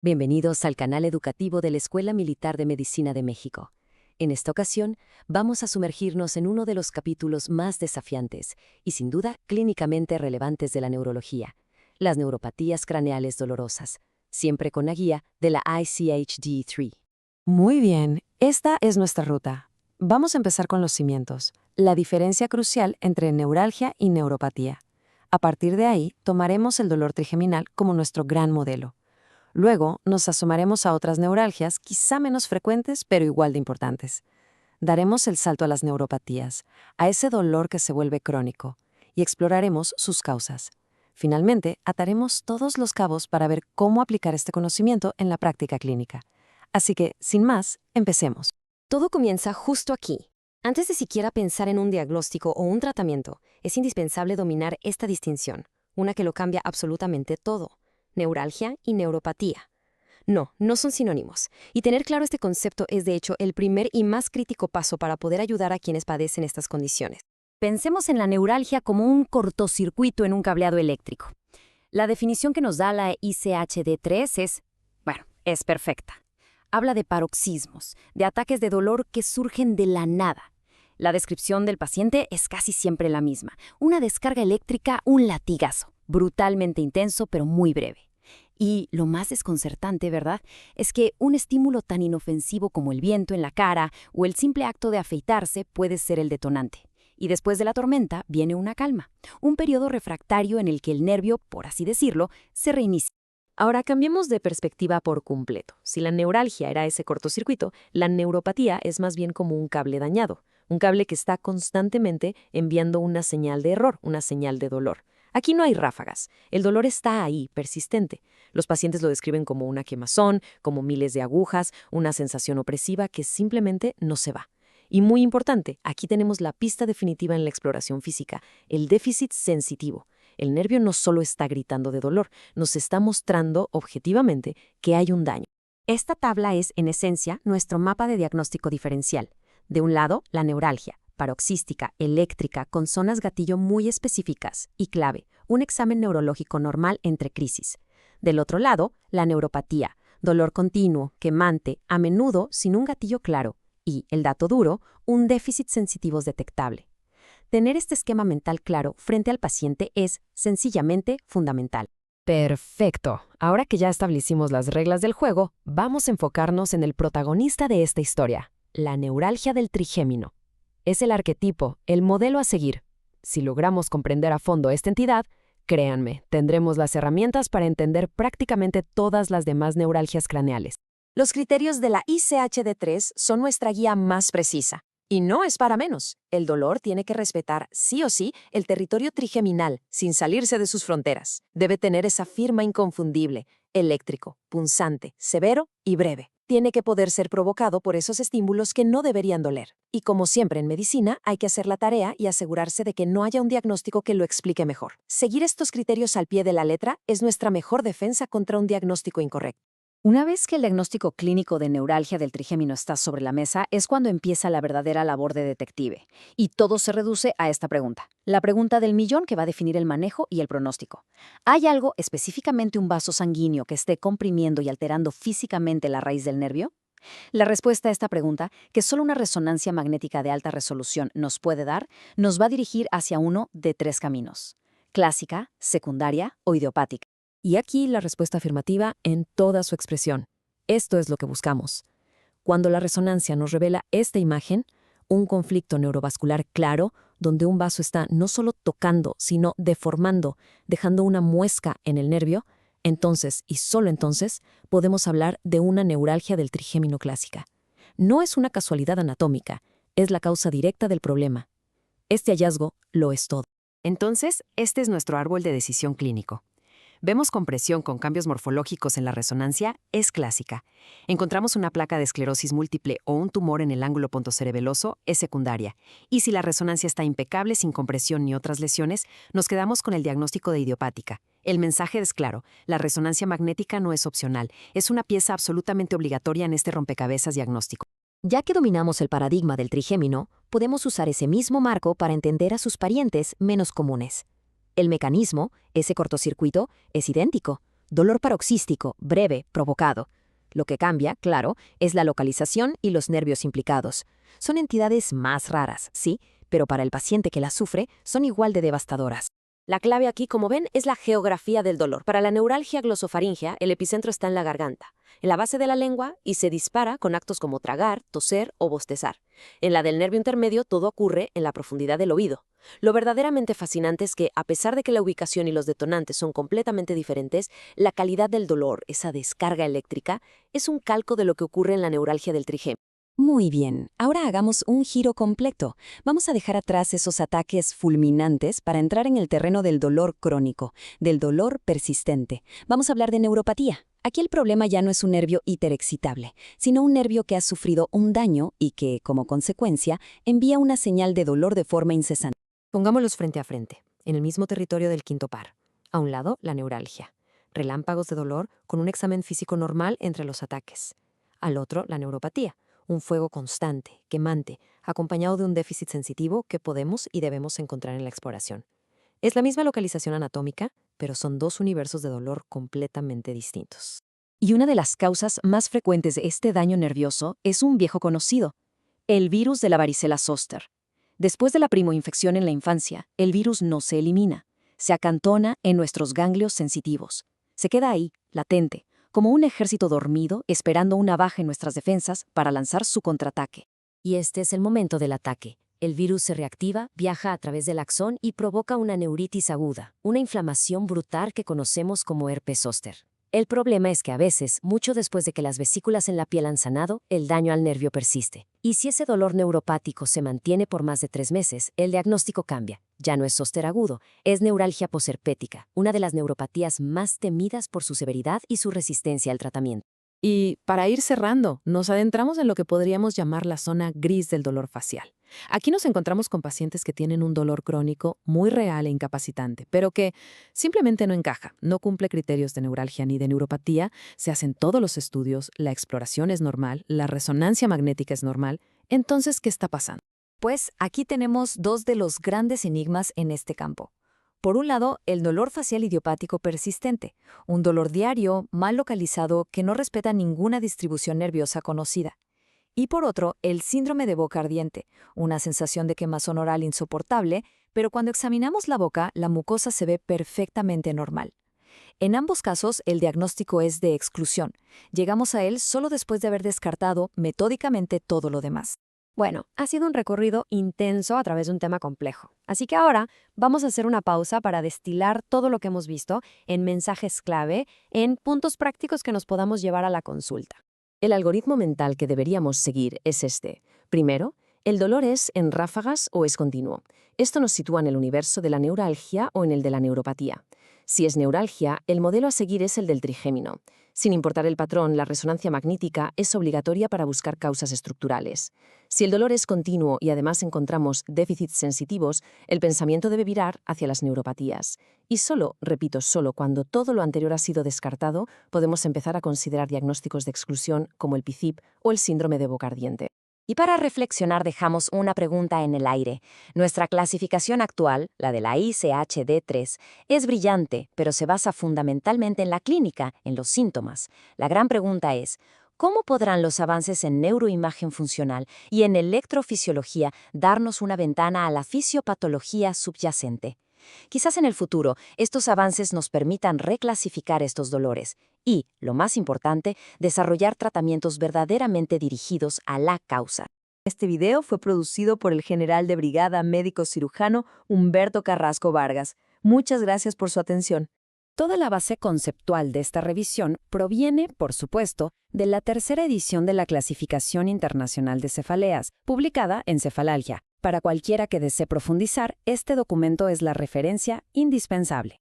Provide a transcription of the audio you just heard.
Bienvenidos al canal educativo de la Escuela Militar de Medicina de México. En esta ocasión, vamos a sumergirnos en uno de los capítulos más desafiantes y sin duda clínicamente relevantes de la neurología, las neuropatías craneales dolorosas, siempre con la guía de la ICHD-3. Muy bien, esta es nuestra ruta. Vamos a empezar con los cimientos, la diferencia crucial entre neuralgia y neuropatía. A partir de ahí, tomaremos el dolor trigeminal como nuestro gran modelo. Luego, nos asomaremos a otras neuralgias, quizá menos frecuentes, pero igual de importantes. Daremos el salto a las neuropatías, a ese dolor que se vuelve crónico, y exploraremos sus causas. Finalmente, ataremos todos los cabos para ver cómo aplicar este conocimiento en la práctica clínica. Así que, sin más, empecemos. Todo comienza justo aquí. Antes de siquiera pensar en un diagnóstico o un tratamiento, es indispensable dominar esta distinción, una que lo cambia absolutamente todo: neuralgia y neuropatía. No son sinónimos, y tener claro este concepto es de hecho el primer y más crítico paso para poder ayudar a quienes padecen estas condiciones. Pensemos en la neuralgia como un cortocircuito en un cableado eléctrico. La definición que nos da la ICHD-3 es perfecta. Habla de paroxismos, de ataques de dolor que surgen de la nada. La descripción del paciente es casi siempre la misma: una descarga eléctrica, un latigazo, brutalmente intenso pero muy breve. Y lo más desconcertante, ¿verdad?, es que un estímulo tan inofensivo como el viento en la cara o el simple acto de afeitarse puede ser el detonante. Y después de la tormenta viene una calma, un periodo refractario en el que el nervio, por así decirlo, se reinicia. Ahora cambiemos de perspectiva por completo. Si la neuralgia era ese cortocircuito, la neuropatía es más bien como un cable dañado, un cable que está constantemente enviando una señal de error, una señal de dolor. Aquí no hay ráfagas. El dolor está ahí, persistente. Los pacientes lo describen como una quemazón, como miles de agujas, una sensación opresiva que simplemente no se va. Y muy importante, aquí tenemos la pista definitiva en la exploración física: el déficit sensitivo. El nervio no solo está gritando de dolor, nos está mostrando objetivamente que hay un daño. Esta tabla es, en esencia, nuestro mapa de diagnóstico diferencial. De un lado, la neuralgia, paroxística, eléctrica, con zonas gatillo muy específicas y clave, un examen neurológico normal entre crisis. Del otro lado, la neuropatía, dolor continuo, quemante, a menudo sin un gatillo claro, y, el dato duro, un déficit sensitivo detectable. Tener este esquema mental claro frente al paciente es, sencillamente, fundamental. Perfecto. Ahora que ya establecimos las reglas del juego, vamos a enfocarnos en el protagonista de esta historia: la neuralgia del trigémino. Es el arquetipo, el modelo a seguir. Si logramos comprender a fondo esta entidad, créanme, tendremos las herramientas para entender prácticamente todas las demás neuralgias craneales. Los criterios de la ICHD-3 son nuestra guía más precisa. Y no es para menos. El dolor tiene que respetar, sí o sí, el territorio trigeminal, sin salirse de sus fronteras. Debe tener esa firma inconfundible: eléctrico, punzante, severo y breve. Tiene que poder ser provocado por esos estímulos que no deberían doler. Y como siempre en medicina, hay que hacer la tarea y asegurarse de que no haya un diagnóstico que lo explique mejor. Seguir estos criterios al pie de la letra es nuestra mejor defensa contra un diagnóstico incorrecto. Una vez que el diagnóstico clínico de neuralgia del trigémino está sobre la mesa, es cuando empieza la verdadera labor de detective. Y todo se reduce a esta pregunta: la pregunta del millón que va a definir el manejo y el pronóstico. ¿Hay algo, específicamente un vaso sanguíneo, que esté comprimiendo y alterando físicamente la raíz del nervio? La respuesta a esta pregunta, que solo una resonancia magnética de alta resolución nos puede dar, nos va a dirigir hacia uno de tres caminos: clásica, secundaria o idiopática. Y aquí la respuesta afirmativa en toda su expresión. Esto es lo que buscamos. Cuando la resonancia nos revela esta imagen, un conflicto neurovascular claro, donde un vaso está no solo tocando, sino deformando, dejando una muesca en el nervio, entonces, y solo entonces, podemos hablar de una neuralgia del trigémino clásica. No es una casualidad anatómica, es la causa directa del problema. Este hallazgo lo es todo. Entonces, este es nuestro árbol de decisión clínico. Vemos compresión con cambios morfológicos en la resonancia, es clásica. Encontramos una placa de esclerosis múltiple o un tumor en el ángulo pontocerebeloso, es secundaria. Y si la resonancia está impecable, sin compresión ni otras lesiones, nos quedamos con el diagnóstico de idiopática. El mensaje es claro: la resonancia magnética no es opcional, es una pieza absolutamente obligatoria en este rompecabezas diagnóstico. Ya que dominamos el paradigma del trigémino, podemos usar ese mismo marco para entender a sus parientes menos comunes. El mecanismo, ese cortocircuito, es idéntico. Dolor paroxístico, breve, provocado. Lo que cambia, claro, es la localización y los nervios implicados. Son entidades más raras, sí, pero para el paciente que las sufre son igual de devastadoras. La clave aquí, como ven, es la geografía del dolor. Para la neuralgia glosofaríngea, el epicentro está en la garganta, en la base de la lengua, y se dispara con actos como tragar, toser o bostezar. En la del nervio intermedio, todo ocurre en la profundidad del oído. Lo verdaderamente fascinante es que, a pesar de que la ubicación y los detonantes son completamente diferentes, la calidad del dolor, esa descarga eléctrica, es un calco de lo que ocurre en la neuralgia del trigémino. Muy bien, ahora hagamos un giro completo. Vamos a dejar atrás esos ataques fulminantes para entrar en el terreno del dolor crónico, del dolor persistente. Vamos a hablar de neuropatía. Aquí el problema ya no es un nervio hiperexcitable, sino un nervio que ha sufrido un daño y que, como consecuencia, envía una señal de dolor de forma incesante. Pongámoslos frente a frente, en el mismo territorio del quinto par. A un lado, la neuralgia. Relámpagos de dolor con un examen físico normal entre los ataques. Al otro, la neuropatía. Un fuego constante, quemante, acompañado de un déficit sensitivo que podemos y debemos encontrar en la exploración. Es la misma localización anatómica, pero son dos universos de dolor completamente distintos. Y una de las causas más frecuentes de este daño nervioso es un viejo conocido, el virus de la varicela zóster. Después de la primoinfección en la infancia, el virus no se elimina, se acantona en nuestros ganglios sensitivos. Se queda ahí, latente, como un ejército dormido esperando una baja en nuestras defensas para lanzar su contraataque. Y este es el momento del ataque. El virus se reactiva, viaja a través del axón y provoca una neuritis aguda, una inflamación brutal que conocemos como herpes zóster. El problema es que a veces, mucho después de que las vesículas en la piel han sanado, el daño al nervio persiste. Y si ese dolor neuropático se mantiene por más de 3 meses, el diagnóstico cambia. Ya no es zóster agudo, es neuralgia posherpética, una de las neuropatías más temidas por su severidad y su resistencia al tratamiento. Y para ir cerrando, nos adentramos en lo que podríamos llamar la zona gris del dolor facial. Aquí nos encontramos con pacientes que tienen un dolor crónico muy real e incapacitante, pero que simplemente no encaja, no cumple criterios de neuralgia ni de neuropatía, se hacen todos los estudios, la exploración es normal, la resonancia magnética es normal. Entonces, ¿qué está pasando? Pues aquí tenemos dos de los grandes enigmas en este campo. Por un lado, el dolor facial idiopático persistente, un dolor diario, mal localizado, que no respeta ninguna distribución nerviosa conocida. Y por otro, el síndrome de boca ardiente, una sensación de quemazón oral insoportable, pero cuando examinamos la boca, la mucosa se ve perfectamente normal. En ambos casos, el diagnóstico es de exclusión. Llegamos a él solo después de haber descartado metódicamente todo lo demás. Bueno, ha sido un recorrido intenso a través de un tema complejo. Así que ahora vamos a hacer una pausa para destilar todo lo que hemos visto en mensajes clave, en puntos prácticos que nos podamos llevar a la consulta. El algoritmo mental que deberíamos seguir es este. Primero, ¿el dolor es en ráfagas o es continuo? Esto nos sitúa en el universo de la neuralgia o en el de la neuropatía. Si es neuralgia, el modelo a seguir es el del trigémino. Sin importar el patrón, la resonancia magnética es obligatoria para buscar causas estructurales. Si el dolor es continuo y además encontramos déficits sensitivos, el pensamiento debe virar hacia las neuropatías. Y solo, repito, solo cuando todo lo anterior ha sido descartado, podemos empezar a considerar diagnósticos de exclusión como el PICIP o el síndrome de boca ardiente. Y para reflexionar dejamos una pregunta en el aire. Nuestra clasificación actual, la de la ICHD-3, es brillante, pero se basa fundamentalmente en la clínica, en los síntomas. La gran pregunta es, ¿cómo podrán los avances en neuroimagen funcional y en electrofisiología darnos una ventana a la fisiopatología subyacente? Quizás en el futuro estos avances nos permitan reclasificar estos dolores y, lo más importante, desarrollar tratamientos verdaderamente dirigidos a la causa. Este video fue producido por el general de brigada médico cirujano Humberto Carrasco Vargas. Muchas gracias por su atención. Toda la base conceptual de esta revisión proviene, por supuesto, de la tercera edición de la Clasificación Internacional de Cefaleas, publicada en Cefalalgia. Para cualquiera que desee profundizar, este documento es la referencia indispensable.